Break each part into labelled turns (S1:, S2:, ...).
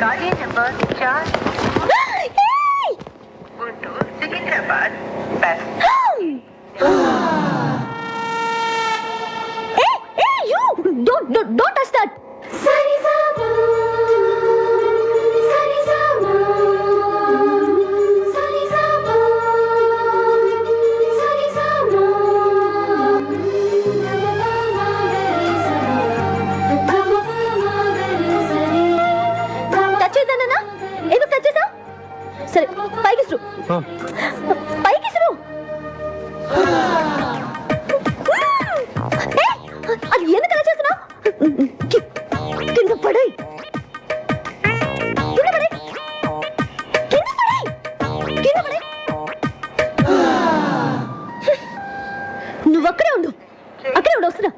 S1: गाड़ी number 4 Guntur Secunderabad
S2: Don't touch that. సరే పైకి అది ఎందుకు అలా చేస్తున్నావు? కింద పడాయి నువ్వు అక్కడే ఉండు వస్తున్నా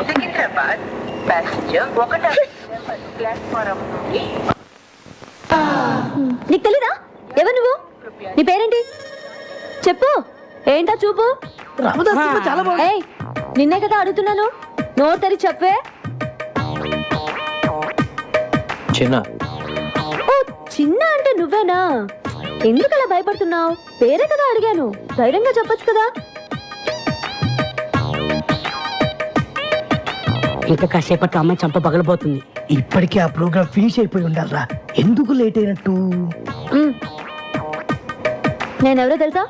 S1: సికింద్రాబాద్ ప్యాసింజర్ 1 ప్లాట్ఫారం.
S2: నీకు తెలీదా ఎవరు నువ్వు? నీ పేరేంటి చెప్పు. ఏంటా చూపు? ఏయ్, నిన్నే కదా అడుగుతున్నాను, నోరు తెరి చెప్పే.
S3: చిన్న.
S2: ఓ చిన్న అంటే నువ్వేనా? ఎందుకు అలా భయపడుతున్నావు? పేరే కదా అడిగాను, ధైర్యంగా చెప్పొచ్చు కదా.
S4: ఇంకా కాసేపట్లో అమ్మాయి చంప పగలబోతుంది.
S5: ఇప్పటికే ఆ ప్రోగ్రామ్ ఫినిష్ అయిపోయి ఉండాలరా, ఎందుకు లేట్ అయినట్టు?
S2: నేనెవరో తెలుసా?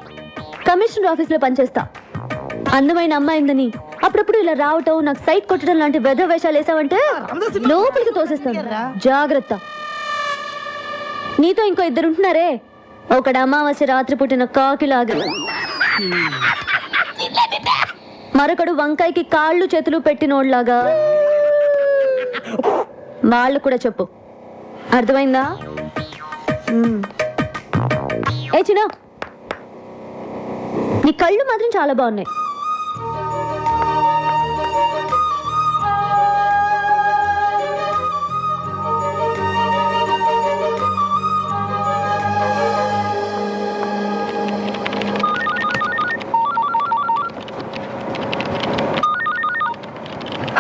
S2: కమిషనర్ ఆఫీస్ లో పనిచేస్తా. అందమైన అమ్మాయిందని అప్పుడప్పుడు ఇలా రావటం, నాకు సైట్ కొట్టడం లాంటి వెధ వేషాలు వేసావంటే లోపలికి తోసేస్తాను, జాగ్రత్త. నీతో ఇంకో 2 ఉంటున్నారే, ఒకడు అమావాస్య రాత్రి పుట్టిన కాకిలాగా, మరొకడు వంకాయకి కాళ్ళు చేతులు పెట్టినోడ్లాగా. వాళ్ళు కూడా చెప్పు, అర్థమైందా? ఏ చిన్న, నీ కళ్ళు మాత్రం చాలా బాగున్నాయి.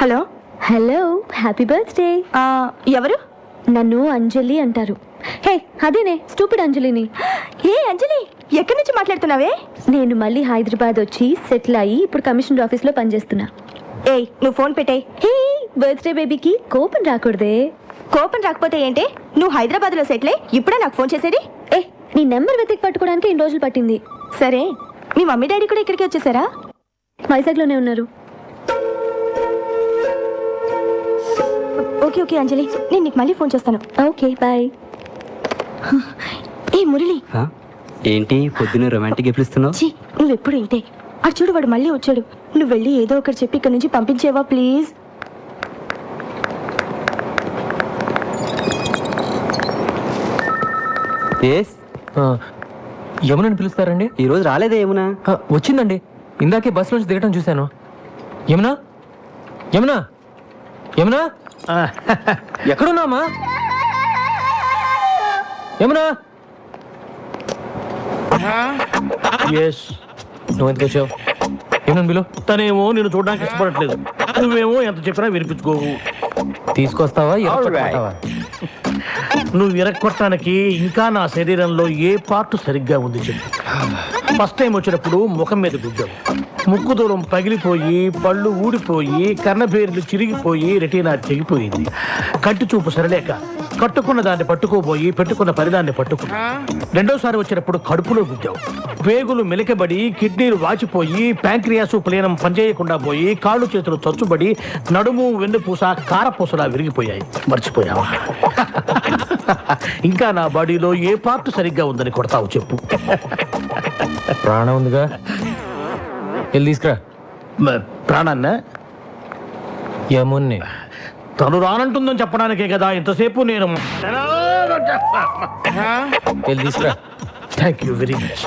S6: Hello
S2: hello, happy birthday.
S6: ఎవరు?
S2: నన్ను అంజలి అంటారు. హే అదేనే, స్టూపిడ్ అంజలిని.
S6: ఏ అంజలి, ఎక్కడి నుంచి మాట్లాడుతున్నావే?
S2: నేను మళ్ళీ హైదరాబాద్ వచ్చి సెటిల్ అయ్యి ఇప్పుడు కమిషనర్ ఆఫీస్ లో పనిచేస్తున్నా.
S6: ఏయ్, నువ్వు ఫోన్ పెట్టేయ్.
S2: హే, బర్త్డే బేబీకి కోపం రాకూడదే.
S6: కోపం రాకపోతే ఏంటి? నువ్వు హైదరాబాద్ లో సెటిల్ అయ్యి ఇప్పుడే నాకు ఫోన్ చేసేది?
S2: ఏ, నీ నెంబర్ వెతికి పట్టుకోవడానికి 2 రోజులు పట్టింది.
S6: సరే, మీ మమ్మీ డాడీ కూడా ఇక్కడికి వచ్చేసారా?
S2: వైజాగ్ లోనే ఉన్నారు.
S6: ఓకే ఓకే అంజలి, నేను నీకు మళ్ళీ ఫోన్ చేస్తాను.
S2: Okay bye.
S6: ఏ మురళి,
S3: ఏంటి పొద్దున్న రొమాంటిక్ గిఫ్ట్లు ఇస్తున్నావు?
S6: ఛీ, నువ్వెప్పుడు ఇంతే. అటు చూడు, వాడు మళ్ళీ వచ్చాడు. నువ్వు వెళ్ళి ఏదో ఒకటి చెప్పి ఇక్కడ నుంచి పంపించేవా ప్లీజ్?
S7: యమునని పిలుస్తారండి?
S3: ఈరోజు రాలేదే యమునా?
S7: వచ్చిందండి, ఇందాకే బస్ నుంచి దిగటం చూశాను. యమునా, యమునా, యమునా, ఎక్కడున్నామా? యమునా, నువ్వు ఎందుకు వచ్చావు? ఏమన్నా బిలు?
S8: తనేమో నేను చూడడానికి ఇష్టపడట్లేదు, నువ్వేమో ఎంత చెప్పినా వినిపించుకోవు.
S7: తీసుకొస్తావా?
S8: నువ్వు విరక్కొట్టడానికి ఇంకా నా శరీరంలో ఏ పార్ట్ సరిగ్గా ఉంది చెప్పు. ఫస్ట్ టైం వచ్చినప్పుడు ముఖం మీద గుద్దావు, ముక్కు దూరం పగిలిపోయి, పళ్ళు ఊడిపోయి, కన్నబేర్లు చిరిగిపోయి, రెటీనా తెగిపోయింది. కంటి చూపు సరలేక కట్టుకున్న దాన్ని పట్టుకోబోయి పెట్టుకున్న పరిదాన్ని పట్టుకున్నా. రెండోసారి వచ్చినప్పుడు కడుపులో గుద్దావు, వేగులు మెలికబడి, కిడ్నీలు వాచిపోయి, ప్యాంక్రియాసు ప్లీనం పనిచేయకుండా పోయి, కాళ్ళు చేతులు చచ్చుబడి, నడుము వెన్నుపూస కారపూసలా విరిగిపోయాయి. మర్చిపోయావా? ఇంకా నా బాడీలో ఏ పార్ట్ సరిగ్గా ఉందని కొడతావు చెప్పు.
S7: ప్రాణం ఉందిగా, వెళ్ళి తీసుకురా.
S8: ప్రాణాన్న?
S7: యమున్ని.
S8: తను రానంటుందని చెప్పడానికే కదా ఇంతసేపు నేను.
S7: వెళ్ళి తీసుకురా.
S8: Thank you very much.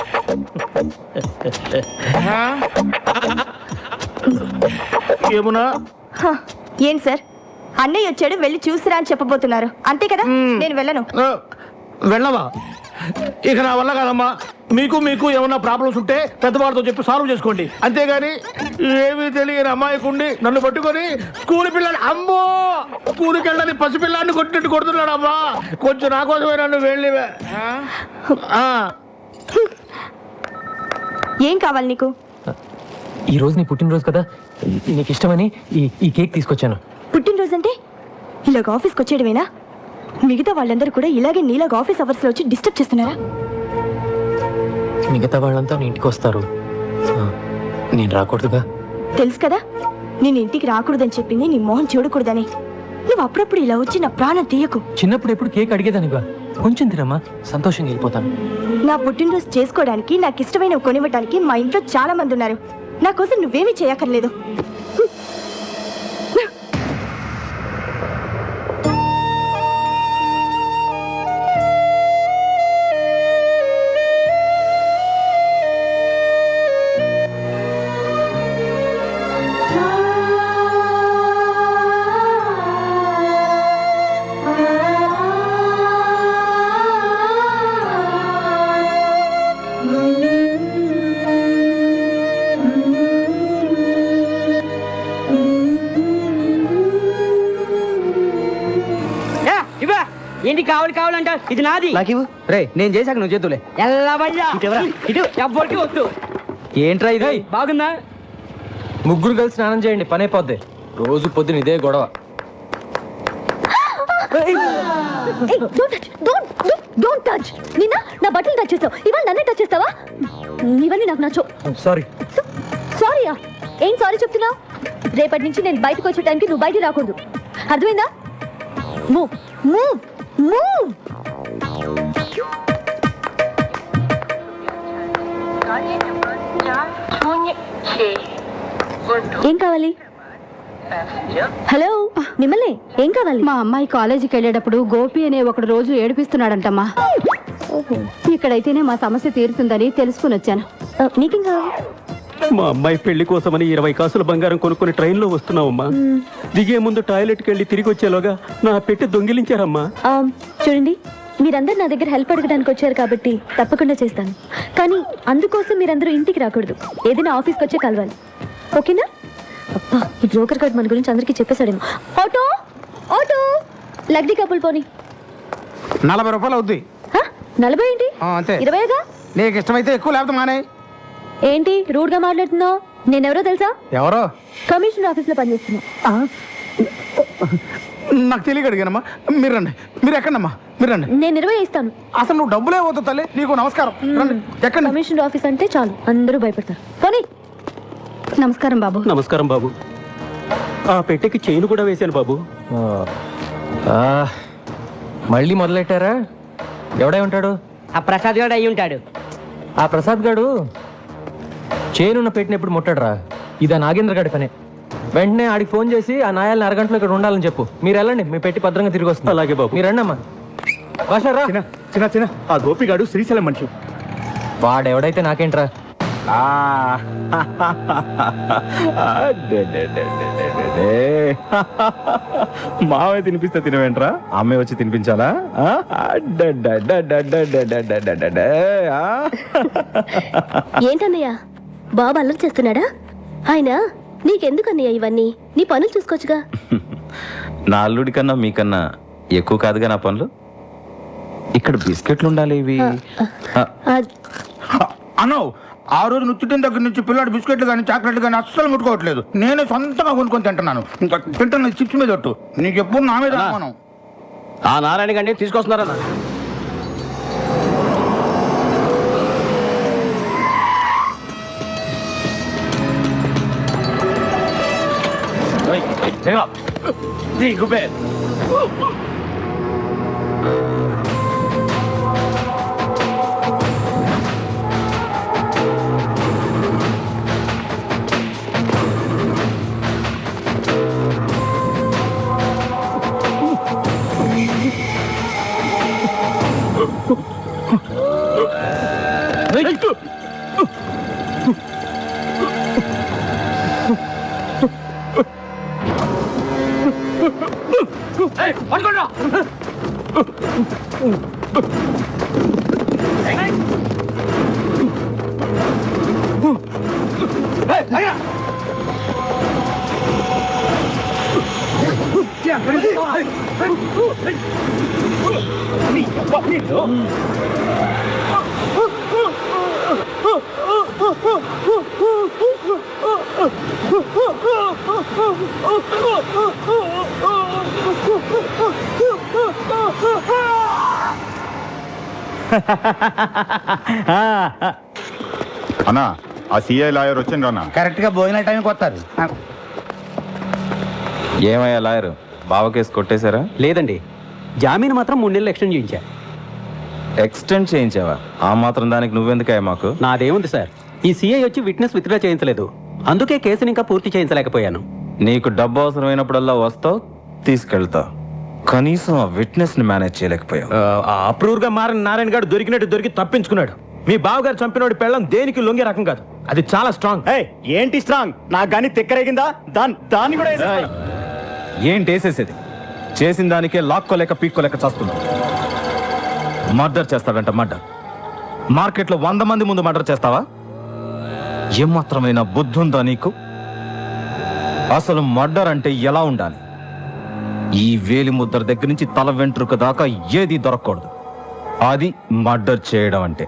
S8: ఏమునా?
S6: ఏం సార్, అన్నయ్య వచ్చాడు, వెళ్ళి చూసిరా అని చెప్పబోతున్నారు, అంతే కదా? నేను వెళ్ళను.
S8: వెళ్ళవా? ఇక నా వల్ల కాదమ్మా, మీకు మీకు ఏమన్నా ప్రాబ్లమ్స్ ఉంటే పెద్దవాళ్ళతో చెప్పి సాల్వ్ చేసుకోండి, అంతేగాని ఏమీ తెలియని అమ్మాయికుండి నన్ను పట్టుకొని స్కూల్ పిల్లలు అమ్మో స్కూల్కి వెళ్ళని పసిపిల్లాన్ని కొట్టినట్టు కొడుతున్నాడు అమ్మా. కొంచెం నా కోసమే నన్ను వెళ్ళి
S6: ఏం కావాలి నీకు?
S7: ఈ రోజు నీ పుట్టినరోజు కదా, నీకు ఇష్టమని ఈ కేక్ తీసుకొచ్చాను.
S6: పుట్టినరోజు అంటే ఇలాగ ఆఫీస్కి వచ్చేయడమేనా? మిగతా వాళ్ళందరూ కూడా ఇలాగే నీలాగా ఆఫీస్ అవర్స్లో వచ్చి డిస్టర్బ్ చేస్తున్నారా?
S7: మిగతా వాళ్ళంతా నీ ఇంటికి వస్తారు, నేను రాకూడదుగా.
S6: తెలుసు కదా నేను ఇంటికి రాకూడదని చెప్పింది నీ మొహం చూడకూడదని. నువ్వు అప్పుడప్పుడు ఇలా వచ్చి నా ప్రాణం తీయకు.
S7: చిన్నప్పుడు ఎప్పుడు కేక్ అడిగేదానిగా, కొంచెం తినమ్మా, సంతోషంగా వెళ్ళిపోతాను.
S6: నా పుట్టినరోజు చేసుకోవడానికి నాకు ఇష్టమైనవి కొనివ్వడానికి మా ఇంట్లో చాలా మంది ఉన్నారు. నా కోసం నువ్వేమీ చేయక్కర్లేదు.
S4: ఏంటి కావాలంట? ఇది నాది.
S3: నాకు రే, నేను చేశాక నువ్వు చేతులే.
S4: ఇటు ఎవ్వరికి వద్దు.
S7: ఏంట్రా ఇది?
S4: బాగుందా?
S7: ముగ్గురు కలిసి స్నానం చేయండి, పని అయిపోద్ది. రోజు పొద్దున ఇదే గొడవ.
S2: నిన్న నా బట్టలు టచ్ చేస్తావు, ఇవాళ నన్నే టచ్ చేస్తావా? ఇవన్నీ నాకు నచ్చో.
S7: సారీ.
S2: సారీయా? ఏం సారీ చెప్తున్నావు? రేపటి నుంచి నేను బయటకు వచ్చే టైంకి నువ్వు బయటికి రాకూడదు, అర్థమైందా? Move move move.
S1: गाड़ी नंबर 406 गुंटूर
S2: ఏం కావాలి?
S1: पैसेंजर
S2: హలో, మిమ్మల్ని ఏం కావాలి?
S9: మా అమ్మాయి కాలేజీకి వెళ్ళేటప్పుడు గోపి అనే ఒకడు రోజు ఏడిపిస్తున్నాడంటమ్మా. ఇక్కడైతేనే మా సమస్య తీరుతుందని తెలుసుకుని వచ్చాను.
S2: నీకేం కావాలి?
S3: మా అమ్మాయి పెళ్లి కోసమని 20 కాసుల బంగారం కొనుక్కొని ట్రైన్లో వస్తున్నావమ్మా. దిగే ముందు టాయిలెట్కి వెళ్ళి తిరిగి వచ్చేలోగా నా పెట్టి దొంగిలించారమ్మా.
S2: చూడండి, మీరందరూ నా దగ్గర హెల్ప్ అడగడానికి వచ్చారు కాబట్టి తప్పకుండా చేస్తాను. కానీ అందుకోసం మీరందరూ ఇంటికి రాకూడదు, ఏదైనా ఆఫీస్కి వచ్చే కలవాలి, ఓకేనా? అబ్బా, ఈ బ్రోకర్ కార్డ్ మన గురించి అందరికీ చెప్పేశాడేమో. ఆటో ఆటో, లగ్డీ కప్పులు పోని.
S8: 40 రూపాయలు అవుద్ది.
S2: 40 ఏంటి?
S8: అంతే.
S2: 20గా?
S8: నీకు ఇష్టమైతే ఎక్కువ లేకపోతే మానే.
S2: ఏంటి రూడ్ గా మాట్లాడుతున్నావు? నేనెవరో తెలుసా?
S8: ఎవరో?
S2: కమిషనర్ ఆఫీస్ లో పనిచేస్తున్నా.
S8: నాకు తెలియక అడిగానమ్మా. మీరు రండి. మీరు ఎక్కడమ్మా? మీరు రండి.
S2: నేను 20 ఇస్తాను.
S8: అసలు నువ్వు డబ్బులే వద్దు తల్లి, నీకు నమస్కారం. రండి. ఎక్కండి.
S2: కమిషనర్ ఆఫీస్ అంటే చాలు అందరూ భయపడతారు. పోనీ.
S9: నమస్కారం బాబు.
S3: నమస్కారం బాబు. ఆ పెట్టెకి చైన్ కూడా వేశాను బాబు.
S7: మళ్ళీ మొదలెట్టారా? ఎవడై ఉంటాడు?
S4: ఆ ప్రసాద్ గారు అయి ఉంటాడు.
S7: ఆ ప్రసాద్ గాడు చేనున్న పెట్టిన ఎప్పుడు ముట్టాడురా. ఇదా నాగేంద్ర గాడి పనే. వెంటనే ఆడికి ఫోన్ చేసి ఆ నాయాలని అరగంటలో ఇక్కడ ఉండాలని చెప్పు. మీరు వెళ్ళండి, మీ పెట్టి భద్రంగా తిరిగి వస్తుంది.
S3: అలాగే బాబు.
S7: మీరు రండి అమ్మా. భాషారా?
S8: చిన్న చిన్న ఆ గోపిగాడు శ్రీశైలం మనిషి.
S7: వాడెవడైతే నాకేంట్రా.
S10: మావే తినిపిస్తే తినవేంట్రా? అమ్మే వచ్చి తినిపించాలా?
S2: ఏంటన్నయ్య, బాబు అల్లరి చేస్తున్నాడా? ఆయన నీకెందుకన్నయ్య ఇవన్నీ? నీ పనులు చూసుకోవచ్చుగా.
S10: నా అల్లుడి కన్నా మీకన్నా ఎక్కువ కాదుగా నా పనులు. ఇక్కడ బిస్కెట్లు ఉండాలి ఇవి.
S8: అన్నో, ఆ రోజు నుచ్చుటిన దగ్గర నుంచి పిల్లాడు బిస్కెట్లు కానీ చాక్లెట్లు కానీ అస్సలు ముట్టుకోవట్లేదు. నేనే సొంతంగా కొనుక్కొని తింటున్నాను. ఇంకా తింటున్న చిప్స్ మీద ఒట్టు. నీకు ఎప్పుడు నా మీద అనుమానం.
S3: ఆ నారాయణ గండి తీసుకొస్తున్నారా?
S11: అన్నా ఆ సిఐ లాయర్ వచ్చిండ్రు అన్న.
S5: కరెక్ట్ గా భోజన టైంకి వస్తారు.
S10: ఏమయ్యా లాయరు బావ కేసు కొట్టేశారా?
S3: లేదండి, జామీన్ మాత్రం 3 నెలలు ఎక్స్టెండ్ చేయించా.
S10: ఎక్స్టెండ్ చేయించావా? ఆ మాత్రం దానికి నువ్వెందుకయ్యా మాకు?
S3: నాదేముంది సార్, ఈ సిఐ వచ్చి విట్నెస్ విత్డ్రా చేయించలేదు, అందుకే కేసుని ఇంకా పూర్తి చేయించలేకపోయాను.
S10: నీకు డబ్బు అవసరమైనప్పుడల్లా వస్తావు, తీసుకెళ్తావు, కనీసం ఆ విట్నెస్ ని మేనేజ్ చేయలేకపోయావు.
S8: అప్రూవ్ గా మారిన నారాయణ గారు దొరికినట్టు దొరికి తప్పించుకున్నాడు. మీ బావగారు చంపినోడి పెళ్ళం దేనికి లొంగే రకం కాదు, అది చాలా స్ట్రాంగ్.
S3: ఏంటి స్ట్రాంగ్? నాకు కానీ తిక్కరేగిందా? దాన్ని కూడా
S10: ఏయ్, ఏంటి వేసేసేది? చేసిన దానికే లాక్కోలేక పీక్కోలేక చేస్తున్నావు. మర్డర్ చేస్తాడంట, మర్డర్. మార్కెట్లో 100 మంది ముందు మర్డర్ చేస్తావా? ఏమాత్రమైన బుద్ధి ఉందా నీకు? అసలు మర్డర్ అంటే ఎలా ఉండాలి? ఈ వేలి ముద్ర దగ్గర నుంచి తల వెంట్రుక దాకా ఏది దొరకకూడదు. అది మర్డర్ చేయడం అంటే.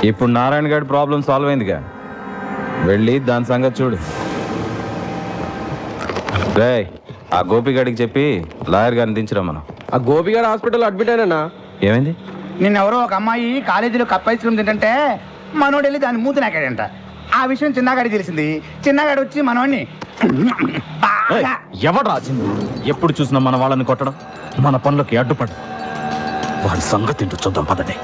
S10: ఇప్పుడు నారాయణ గారి ప్రాబ్లం సాల్వ్ అయిందిగా, వెళ్ళి దాని సంగతి చూడు. రేయ్, ఆ గోపిగాడికి చెప్పి లాయర్ గారిని దించరా. మనం
S7: ఆ గోపిగాడు హాస్పిటల్ అడ్మిట్ అయినా.
S10: ఏమైంది?
S5: నిన్నెవరో ఒక అమ్మాయి కాలేజీలో కప్ ఐస్ క్రీమ్ తింటే మనోడు వెళ్ళి దాన్ని మూతి నాకాడంట. ఆ విషయం చిన్నగాడికి తెలిసింది. చిన్నగాడు వచ్చి మనోడిని
S10: ఎవడు రాసింది? ఎప్పుడు చూసినా మన వాళ్ళని కొట్టడం, మన పనులకి అడ్డుపడడం. వాడి సంగతి ఏంటో చూద్దాం పదండి.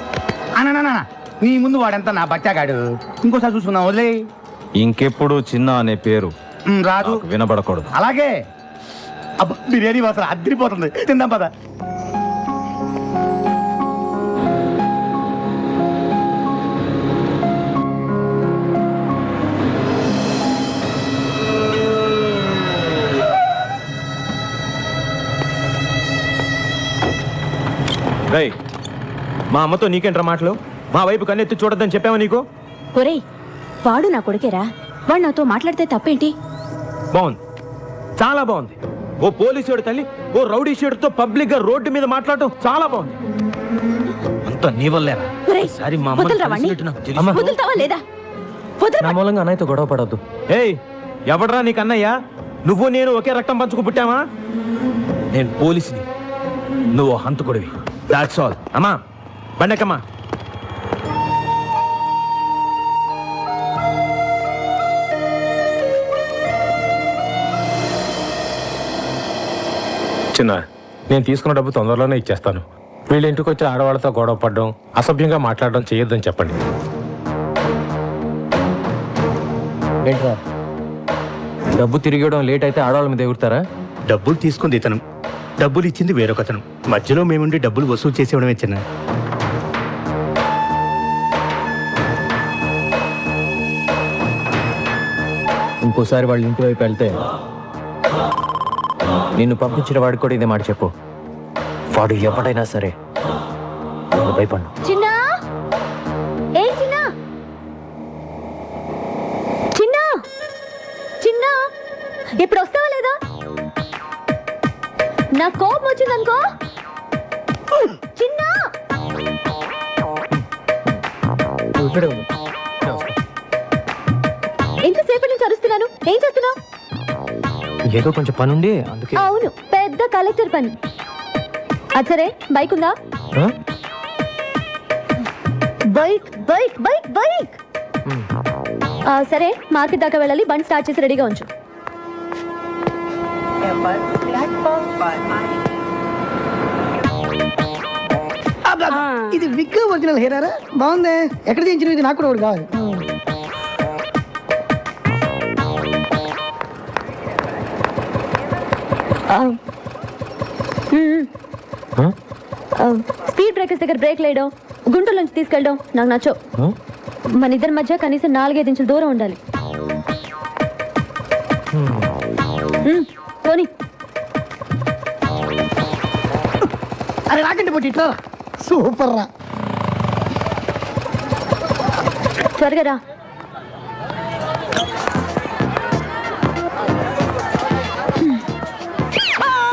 S5: అన్న నీ ముందు వాడంతా నా బచ్చాగాడు. ఇంకోసారి చూసుకున్నాం, వదిలే.
S10: ఇంకెప్పుడు చిన్న అనే పేరు
S5: రాదు,
S10: వినబడకూడదు.
S5: అలాగే. బిర్యానీ వాసన అద్దరిపోతుంది, తిందాం పద.
S8: రేయ్, మా అమ్మతో నీకేంట్రా మాటలు? మా వైపు కన్నెత్తి చూడొద్దని చెప్పావా నీకు?
S6: ఒరేయ్, వాడు నా కొడుకేరా, వాడు నాతో మాట్లాడితే తప్పేంటి?
S8: బాగుంది, చాలా బాగుంది. ఓ పోలీసుడు తల్లి ఓ రౌడీ షేడుతో పబ్లిక్ గా రోడ్డు మీద మాట్లాడటం చాలా బాగుంది. అంత నీ వల్లేరా?
S6: ఒరేయ్,
S8: సరే మా
S6: వదలరా వాణ్ణి? వదులుతావా లేదా?
S7: నా మూలంగా అన్నయ్యతో గొడవ పడవద్దు.
S8: ఏయ్, ఎవడ్రా నీకు అన్నయ్య? నువ్వు నేను ఒకే రక్తం పంచుకు పుట్టామా? నేను పోలీసుని, నువ్వు హంతకుడివి. That's all. అమ్మా బండకమ్మా.
S12: చిన్న, నేను తీసుకున్న డబ్బు తొందరలోనే ఇచ్చేస్తాను. వీళ్ళ ఇంటికి వచ్చి ఆడవాళ్ళతో గొడవ పడడం, అసభ్యంగా మాట్లాడడం చేయొద్దని చెప్పండి.
S7: ఏంట్రా, డబ్బు తిరిగడం లేట్ అయితే ఆడవాళ్ళ మీద ఎగురుతారా?
S3: డబ్బులు తీసుకుంది ఇతను, డబ్బులు ఇచ్చింది వేరొకతను. మధ్యలో మేముండి డబ్బులు వసూలు చేసేవడమే చిన్న.
S7: ఇంకోసారి వాళ్ళ ఇంటి వైపు వెళ్తే నిన్ను పంపించిన వాడికి కూడా ఇదే మాట చెప్పు. వాడు ఎవడైనా సరే భయపడు.
S2: చిన్నా, ఏ చిన్నా, చిన్నా, చిన్నా, ఇప్పుడు వస్తావా లేదా? నా కోపం వచ్చిందనుకో. చిన్నా, ఎంతసేపటి నుంచి అరుస్తున్నాను, ఏం చేస్తున్నావు?
S7: ఏదో కొంచెం పనుండి అందుకే.
S2: అవును, పెద్ద కలెక్టర్ పని. అది సరే, బైక్ ఉందా? Bike bike bike bike. సరే, మార్కెట్ దాకా వెళ్ళాలి, బండి స్టార్ట్ చేసి రెడీగా ఉంచు.
S5: ఇది విగ్ ఒరిజినల్ హెయిరా? బాగుంది. ఎక్కడ తీయించిన ఇది? నాకు కూడా ఒకటి కావాలి.
S2: స్పీడ్ బ్రేకర్స్ దగ్గర బ్రేక్ లేయడం, గుంటూరు నుంచి తీసుకెళ్ళడం నాకు నచ్చవు. మన ఇద్దరి మధ్య కనీసం 4-5 ఇంచుల దూరం ఉండాలి. పోనీ.
S8: అరే రాకండి పోటీ ఇట్లా సూపర్ రా.
S2: త్వరగా రా.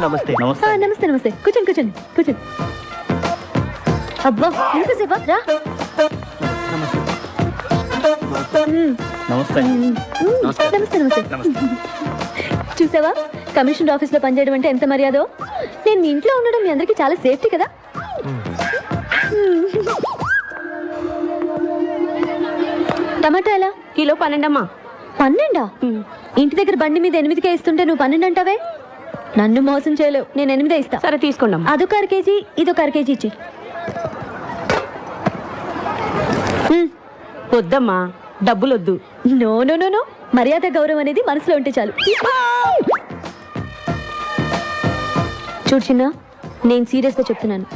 S5: నమస్తే
S2: నమస్తే నమస్తే. కూర్చోండి కూర్చోండి కూర్చోండి. అబ్బా ఎంతసేపా రా.
S5: నమస్తే
S2: నమస్తే నమస్తే. చూసావా కమిషనర్ ఆఫీస్ లో పనిచేయడం అంటే ఎంత మర్యాదో. నేను మీ ఇంట్లో ఉండడం మీ అందరికి చాలా సేఫ్టీ కదా. టమాటా ఎలా?
S9: కిలో 12 అమ్మా.
S2: 12? ఇంటి దగ్గర బండి మీద 8కే ఇస్తుంటే నువ్వు 12 అంటావే. నన్ను మోసం చేయలేవు. నేను 8 ఇస్తా.
S9: సరే తీసుకోండి.
S2: అదొక 1 కేజీ ఇదొక 1 కేజీ ఇచ్చి.
S9: వద్దమ్మా, డబ్బులు వద్దు.
S2: నో నో నో నో, మర్యాద గౌరవం అనేది మనసులో ఉంటే చాలు. చూడు చిన్న, నేను సీరియస్ గా చెప్తున్నాను.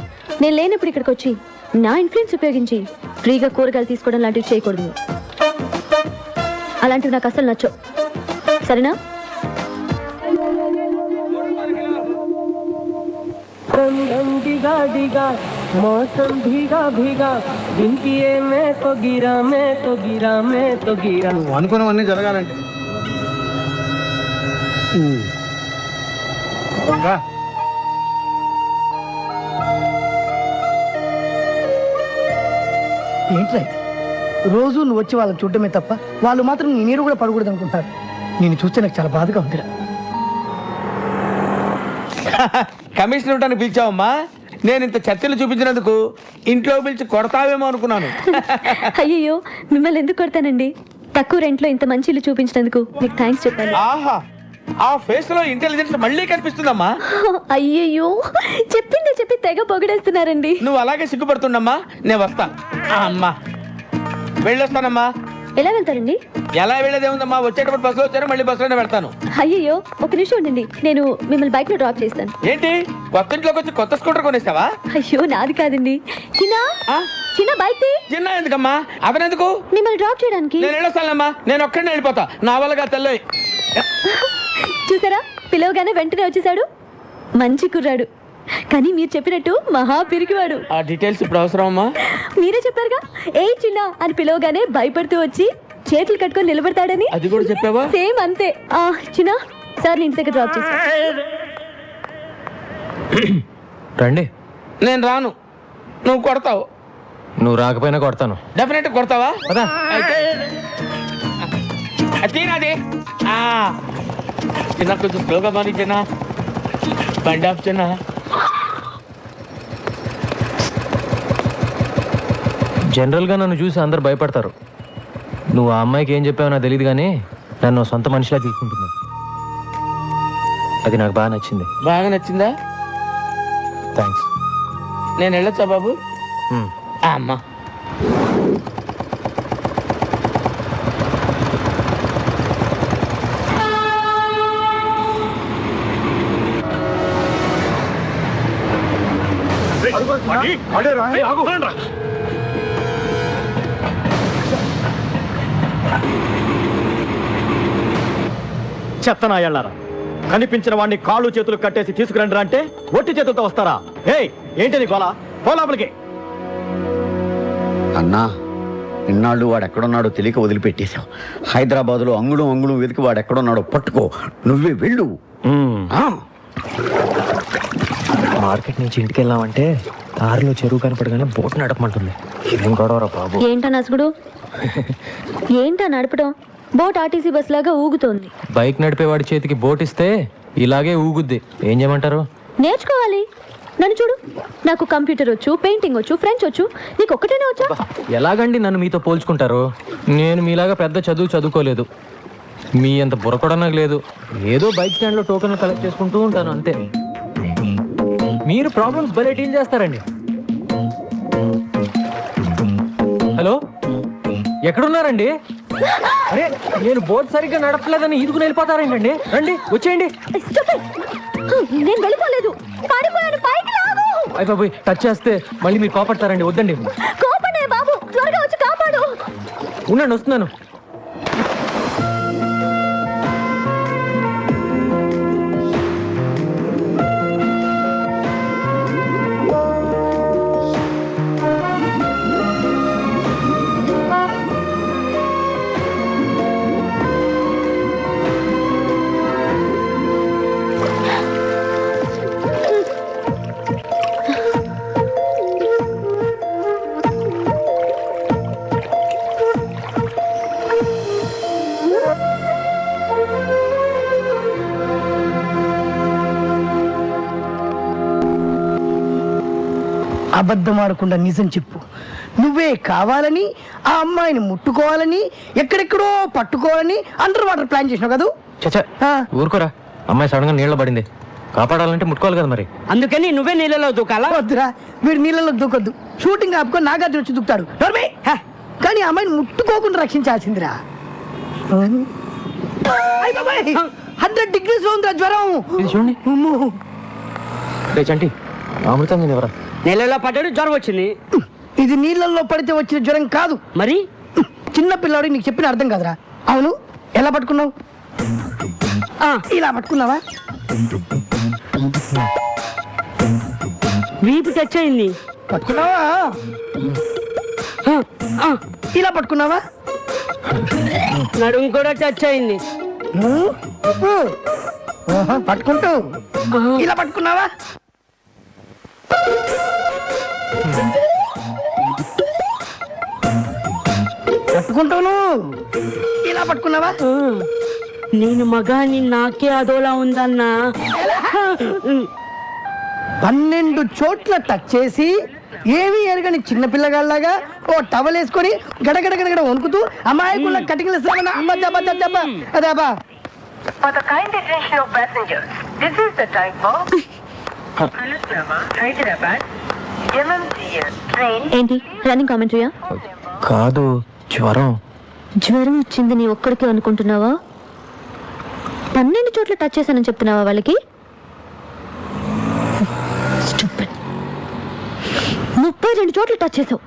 S2: నేను లేనప్పుడు ఇక్కడికి వచ్చి నా ఇన్ఫ్లుయెన్స్ ఉపయోగించి ఫ్రీగా కూరగాయలు తీసుకోవడం లాంటివి చేయకూడదు. అలాంటివి నాకు అసలు నచ్చవు. సరేనా?
S4: मौसम भीगा भीगा दिन किए मैं तो गिरा मैं तो गिरा मैं तो गिरा.
S5: నువ్వు అనుకున్నవన్నీ జరగాలంటే
S8: ఏంట్రా ఇది? రోజు నువ్వు వచ్చి వాళ్ళని చూడటమే తప్ప వాళ్ళు మాత్రం నీ నీరు కూడా పడకూడదు అనుకుంటారు. నేను చూస్తే నాకు చాలా బాధగా ఉందిరా.
S13: కమిషనర్ ఉంటాను పిలిచావమ్మా. నేను ఇంత చర్చలు చూపించినందుకు ఇంట్లో పిలిచి కొడతావేమో అనుకున్నాను.
S2: అయ్యయ్యో, మిమ్మల్ని ఎందుకు కొడతానండి? తక్కువ రెంట్లో ఇంత మంచి ఇల్లు చూపించినందుకు మీకు థ్యాంక్స్ చెప్పాలి.
S13: ఆహా, ఆ ఫేస్ లో ఇంటెలిజెన్స్ మళ్ళీ కనిపిస్తుందమ్మా.
S2: అయ్యయ్యో, చెప్పిందే చెప్పి తెగ పొగిడేస్తున్నారండి.
S13: నువ్వు అలాగే సిగ్గుపడుతుండమ్మా. నేను వస్తా. అమ్మా వెళ్ళొస్తానమ్మా.
S2: ఎలా వెళ్తారండి?
S13: ఎలా వెళ్ళేదే ఉందమ్మా, వచ్చేటప్పుడు బస్సులో వచ్చాను, మళ్ళీ బస్సులోనే వెళ్తాను.
S2: అయ్యయ్యో, ఒక నిమిషం ఉండండి, నేను మిమ్మల్ని బైక్ లో డ్రాప్ చేస్తాను.
S13: ఏంటి కొత్త ఇంట్లోకి వచ్చి కొత్త స్కూటర్ కొనేసావా?
S2: అయ్యో, నాది కాదండి. చిన్న బైక్
S13: చిన్న ఎందుకమ్మా? అతనెందుకు?
S2: మిమ్మల్ని డ్రాప్ చేయడానికి.
S13: నేను వెళ్ళొస్తానమ్మా. నేను ఒక్కడినే వెళ్ళిపోతా. నా వల్లగా తెల్ల.
S2: చూసారా, పిలవగానే వెంటనే వచ్చేసాడు. మంచి కుర్రాడు, కానీ మీరు చెప్పినట్టు మహా పిరికివాడు.
S13: ఆ డీటెయిల్స్ ఇప్పుడు అవసరమమ్మా?
S2: మీరే చెప్పారుగా, ఏ చిన్న అని పిలవగానే భయపడుతూ వచ్చి చేతులు కట్టుకొని నిలబడతాడని.
S13: అది కూడా చెప్పావా?
S2: సేమ్ అంతే. చిన్న సార్ ఇంటి దగ్గర డ్రాప్ చేసి
S7: రండి.
S13: నేను రాను. నువ్వు కొడతావు.
S7: నువ్వు రాకపోయినా కొడతాను.
S13: డెఫినెట్ కొడతావా? తీనాది చిన్న, కొంచెం స్లోగా మారి చిన్న. బండి ఆఫ్ చిన్న.
S7: జనరల్గా నన్ను చూసి అందరు భయపడతారు. నువ్వు ఆ అమ్మాయికి ఏం చెప్పావో నాకు తెలియదు, కానీ నన్ను సొంత మనిషిలా తీసుకుంటుంది. అది నాకు బాగా నచ్చింది.
S13: బాగా నచ్చిందా?
S7: థ్యాంక్స్.
S13: నేను వెళ్ళొచ్చా బాబు? అమ్మా
S3: చెత్తనాయాళ్ళారా, కనిపించిన వాడిని కాళ్ళు చేతులు కట్టేసి తీసుకురండి అంటే ఒట్టి చేతులతో వస్తారా? ఏంటి నీ గోలా? పోలాపలికి.
S14: అన్నా, ఇన్నాళ్ళు వాడు ఎక్కడున్నాడో తెలియక వదిలిపెట్టేశావు. హైదరాబాద్లో అంగుళం అంగుళం వెతికి వాడు ఎక్కడున్నాడో పట్టుకో. నువ్వే వెళ్ళు.
S7: మార్కెట్ నుంచి ఇంటికి వెళ్ళామంటే దారిలో చెరువు కనపడగానే బోట్ నడపమంటుంది. ఏం గొడవరా బాబు?
S2: ఏంటా నసుగుడు? ఏంటా నడపడం? బోట్ ఆర్టీసీ బస్ లాగా ఊగుతోంది.
S7: బైక్ నడిపేవాడి చేతికి బోట్ ఇస్తే ఇలాగే ఊగుద్ది. ఏం చేయమంటారు?
S2: నేర్చుకోవాలి. నన్ను చూడు, నాకు కంప్యూటర్ వచ్చు, పెయింటింగ్ వచ్చు, ఫ్రెంచ్ వచ్చు. నీకు ఒక్కటేనే వచ్చా?
S7: ఎలాగండి నన్ను మీతో పోల్చుకుంటారు? నేను మీలాగా పెద్ద చదువుకోలేదు. మీ అంత బుర్ర కూడా నాకు లేదు. ఏదో బైక్ స్టాండ్లో టోకెన్లు కలెక్ట్ చేసుకుంటూ ఉంటాను అంతే. మీరు ప్రాబ్లమ్స్ భలే డీల్ చేస్తారండి. హలో, ఎక్కడున్నారండి? అరే, నేను బోట్ సరిగ్గా నడపలేదని ఈదుకుని వెళ్ళిపోతారేంటండి? రండి, వచ్చేయండి.
S2: నేను వెళ్ళిపోలేదు, పడిపోయాను. పైకి లాగు.
S7: అయిపోయి టచ్ చేస్తే మళ్ళీ మీరు కోపడతారండి. వద్దండి.
S2: కోపడే బాబు, త్వరగా వచ్చి కాపాడు.
S7: ఉండండి, వస్తున్నాను.
S15: అబద్ధం ఆడకుండా నిజం చెప్పు. నువ్వే కావాలని ఆ అమ్మాయిని ముట్టుకోవాలని ఎక్కడెక్కడో పట్టుకోవాలని అండర్ వాటర్ ప్లాన్ చేసినావు కదా?
S7: చచ్చా ఊరుకోరా, అమ్మాయి సడన్ గా నీళ్ళ పడింది, కాపాడాలంటే ముట్టుకోవాలి కదా మరి.
S15: అందుకని నువ్వే నీళ్ళలో దూకాలా? వద్దురా, వీడు నీళ్ళలో దూకొద్దు. షూటింగ్ ఆపుకొని నాగార్జున వచ్చి దూకుతాడు. కానీ అమ్మాయిని ముట్టుకోకుండా రక్షించాల్సిందిరా. 100 degrees లో ఉందిరా జ్వరం.
S7: ఇది చూడండి. చంటి అమృతం ఎవరా?
S15: నీళ్ళలో పడ్డాడు, జ్వరం వచ్చింది. ఇది నీళ్ళల్లో పడితే వచ్చిన జ్వరం కాదు. మరి చిన్న పిల్లాడు నీకు చెప్పిన అర్థం కాదురా. అవును, ఎలా పట్టుకున్నావు? ఇలా పట్టుకున్నావా? వీపు టచ్ అయింది, పట్టుకున్నావా? ఇలా పట్టుకున్నావా? నడుము కూడా టచ్ అయింది, పట్టుకుంటూ ఇలా పట్టుకున్నావా? పట్టుకుంటాను, ఇలా పట్టుకున్నావా? నేను మగాని నాకే అదోలా ఉందన్నా. 12 చోట్ల టచ్ చేసి ఏమీ ఎరగని చిన్న పిల్లగాళ్ళగా ఓ టవల్ వేసుకొని గడగడ గడగడ వణుకుతూ అమాయకుల కటికలిస్తామన్నా. అదేబా.
S1: For the kind attention of passengers, this is the time for Hyderabad MMTS train.
S2: ఏంటి రన్నింగ్ కామెంటరీయా?
S7: కాదు, జ్వరం.
S2: జ్వరం వచ్చింది నీ ఒక్కడికే అనుకుంటున్నావా? 12 చోట్ల టచ్ చేశానని చెప్తున్నావా వాళ్ళకి? 32 చోట్ల టచ్ చేసావు.